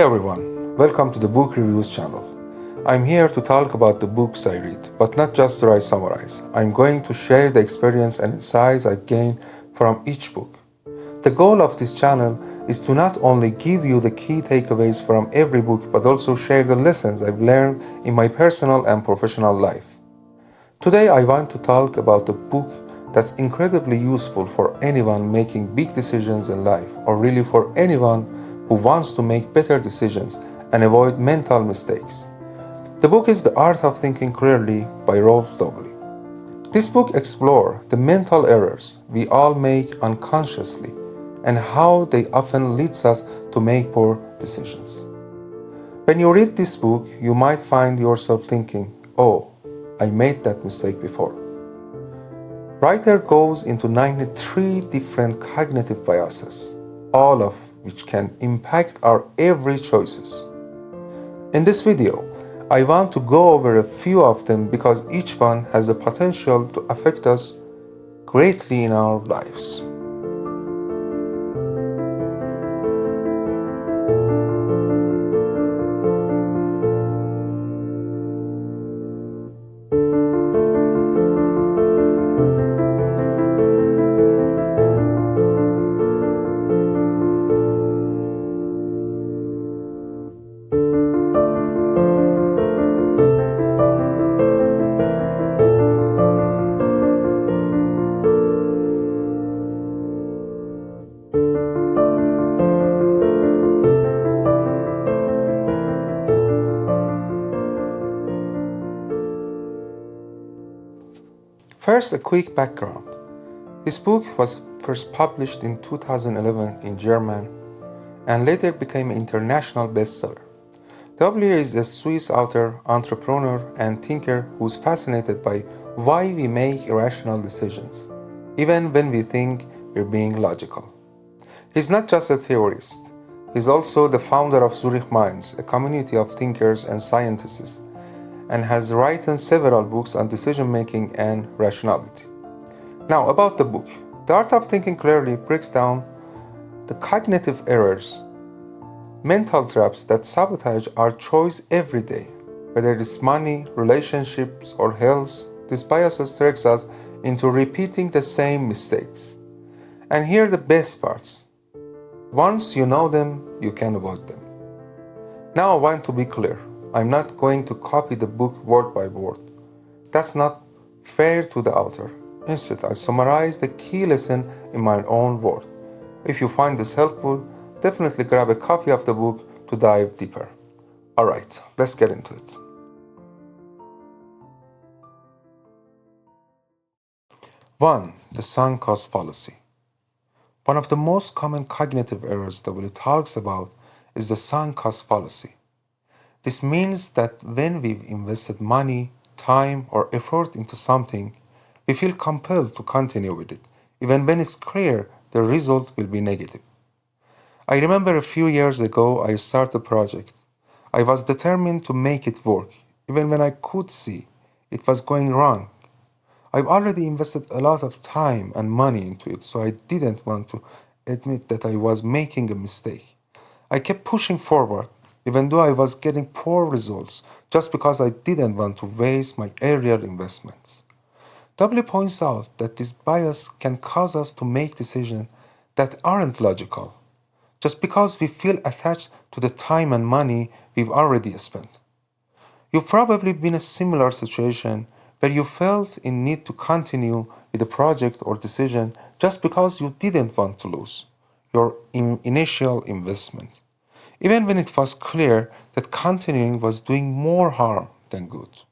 everyone, welcome to the Book Reviews channel. I'm here to talk about the books I read, but not just to write summarize. I'm going to share the experience and insights I've gained from each book. The goal of this channel is to not only give you the key takeaways from every book, but also share the lessons I've learned in my personal and professional life. Today I want to talk about a book that's incredibly useful for anyone making big decisions in life, or really for anyone who wants to make better decisions and avoid mental mistakes. The book is The Art of Thinking Clearly by Rolf Dobelli. This book explores the mental errors we all make unconsciously and how they often leads us to make poor decisions. When you read this book, you might find yourself thinking, "Oh, I made that mistake before." Writer goes into 93 different cognitive biases, all of which can impact our every choices. In this video, I want to go over a few of them because each one has the potential to affect us greatly in our lives. First, a quick background. This book was first published in 2011 in German and later became an international bestseller. W is a Swiss author, entrepreneur, and thinker who's fascinated by why we make irrational decisions, even when we think we're being logical. He's not just a theorist, he's also the founder of Zurich Minds, a community of thinkers and scientists, and has written several books on decision making and rationality. Now, about the book. The Art of Thinking Clearly breaks down the cognitive errors, mental traps that sabotage our choice every day. Whether it's money, relationships, or health, these biases trick us into repeating the same mistakes. And here are the best parts. Once you know them, you can avoid them. Now I want to be clear. I'm not going to copy the book word by word. That's not fair to the author. Instead, I summarize the key lesson in my own words. If you find this helpful, definitely grab a copy of the book to dive deeper. Alright, let's get into it. 1. The sunk cost fallacy. One of the most common cognitive errors that Willie talks about is the sunk cost fallacy. This means that when we've invested money, time, or effort into something, we feel compelled to continue with it, even when it's clear the result will be negative. I remember a few years ago I started a project. I was determined to make it work, even when I could see it was going wrong. I've already invested a lot of time and money into it, so I didn't want to admit that I was making a mistake. I kept pushing forward, even though I was getting poor results, just because I didn't want to waste my earlier investments. W points out that this bias can cause us to make decisions that aren't logical, just because we feel attached to the time and money we've already spent. You've probably been in a similar situation where you felt in need to continue with a project or decision just because you didn't want to lose your initial investment, even when it was clear that continuing was doing more harm than good.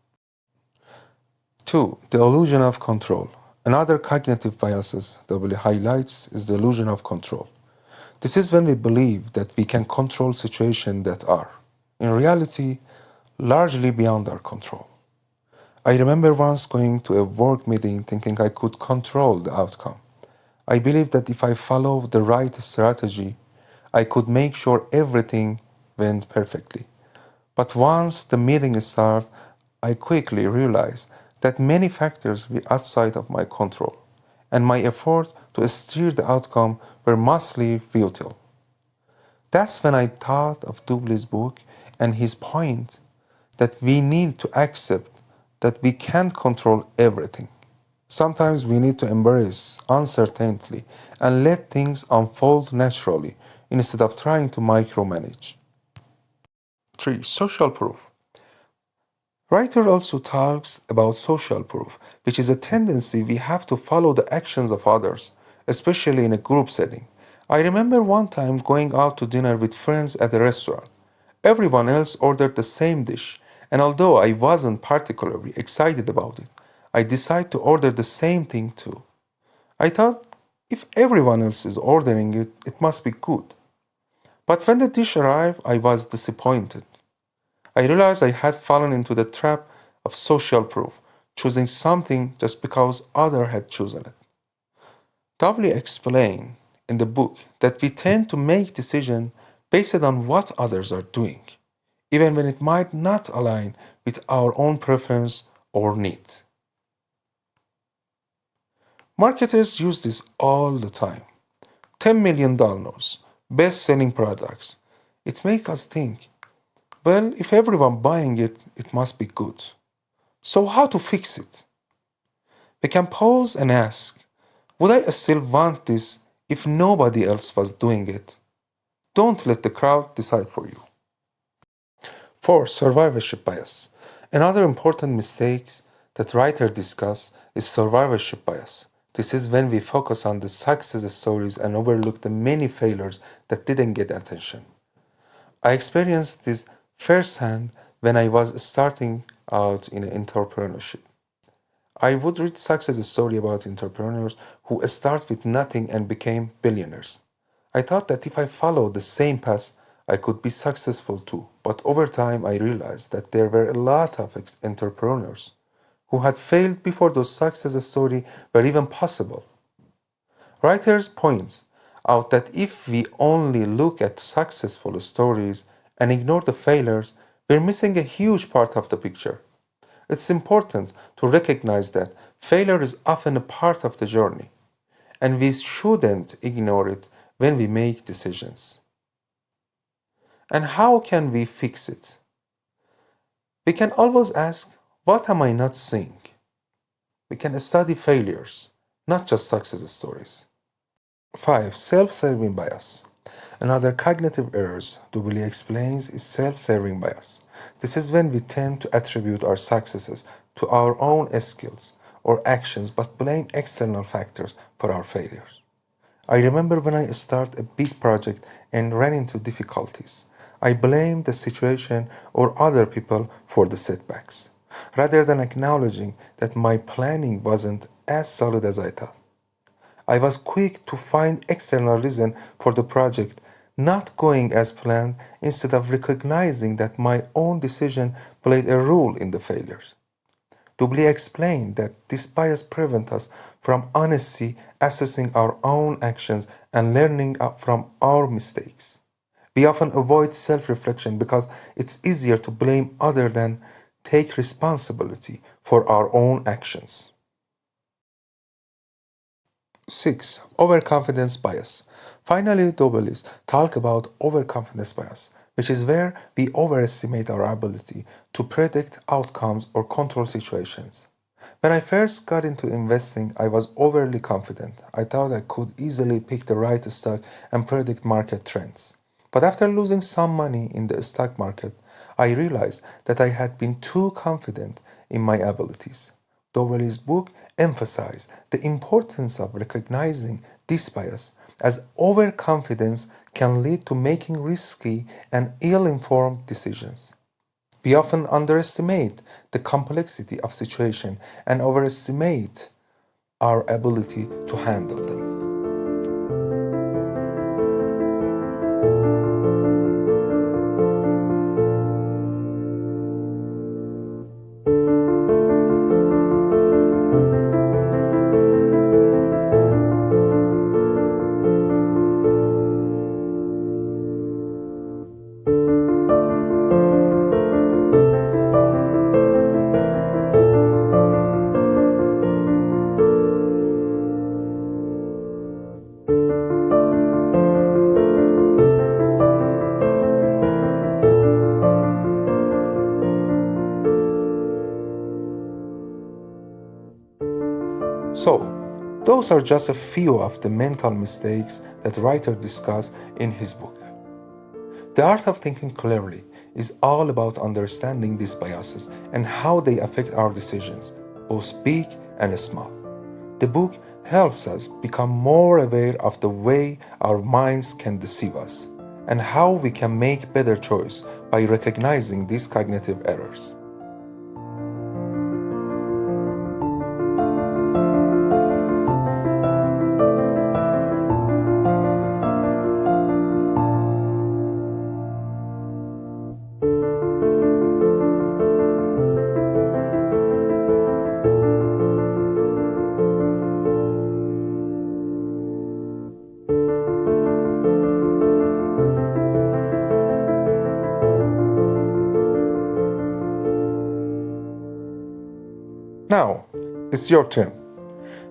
2. The illusion of control. Another cognitive biases W highlights is the illusion of control. This is when we believe that we can control situations that are, in reality, largely beyond our control. I remember once going to a work meeting thinking I could control the outcome. I believed that if I followed the right strategy, I could make sure everything went perfectly. But once the meeting started, I quickly realized that many factors were outside of my control, and my effort to steer the outcome were mostly futile. That's when I thought of Dobelli's book and his point that we need to accept that we can't control everything. Sometimes we need to embrace uncertainty and let things unfold naturally instead of trying to micromanage. 3. Social proof. Writer also talks about social proof, which is a tendency we have to follow the actions of others, especially in a group setting. I remember one time going out to dinner with friends at a restaurant. Everyone else ordered the same dish, and although I wasn't particularly excited about it, I decided to order the same thing too. I thought, if everyone else is ordering it, it must be good. But when the dish arrived, I was disappointed. I realized I had fallen into the trap of social proof, choosing something just because others had chosen it. W explained in the book that we tend to make decisions based on what others are doing, even when it might not align with our own preference or needs. Marketers use this all the time. $10 million, best selling products. It makes us think, well, if everyone buying it, it must be good. So how to fix it? We can pause and ask, would I still want this if nobody else was doing it? Don't let the crowd decide for you. 4. Survivorship bias. Another important mistake that writers discuss is survivorship bias. This is when we focus on the success stories and overlook the many failures that didn't get attention. I experienced this firsthand when I was starting out in entrepreneurship. I would read success stories about entrepreneurs who start with nothing and became billionaires. I thought that if I followed the same path, I could be successful too. But over time, I realized that there were a lot of entrepreneurs who had failed before those success stories were even possible. Writers point out that if we only look at successful stories and ignore the failures, we're missing a huge part of the picture. It's important to recognize that failure is often a part of the journey, and we shouldn't ignore it when we make decisions. And how can we fix it? We can always ask, what am I not seeing? We can study failures, not just success stories. 5. Self-serving bias. Another cognitive errors Dobelli explains is self-serving bias. This is when we tend to attribute our successes to our own skills or actions but blame external factors for our failures. I remember when I started a big project and ran into difficulties. I blamed the situation or other people for the setbacks, rather than acknowledging that my planning wasn't as solid as I thought. I was quick to find external reason for the project not going as planned instead of recognizing that my own decision played a role in the failures. Dobelli explained that this bias prevents us from honestly assessing our own actions and learning from our mistakes. We often avoid self-reflection because it's easier to blame others than take responsibility for our own actions. 6. Overconfidence bias. Finally, Dobellis talk about overconfidence bias, which is where we overestimate our ability to predict outcomes or control situations. When I first got into investing, I was overly confident. I thought I could easily pick the right stock and predict market trends. But after losing some money in the stock market, I realized that I had been too confident in my abilities. Dowell's book emphasized the importance of recognizing this bias, as overconfidence can lead to making risky and ill-informed decisions. We often underestimate the complexity of situation and overestimate our ability to handle them. So, those are just a few of the mental mistakes that the writer discussed in his book. The Art of Thinking Clearly is all about understanding these biases and how they affect our decisions, both big and small. The book helps us become more aware of the way our minds can deceive us and how we can make better choices by recognizing these cognitive errors. Now, it's your turn.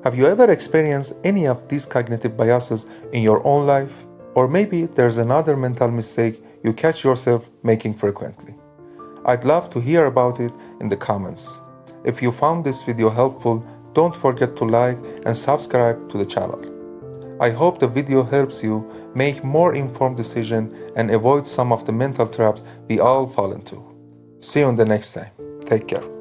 Have you ever experienced any of these cognitive biases in your own life? Or maybe there's another mental mistake you catch yourself making frequently. I'd love to hear about it in the comments. If you found this video helpful, don't forget to like and subscribe to the channel. I hope the video helps you make more informed decisions and avoid some of the mental traps we all fall into. See you in the next time. Take care.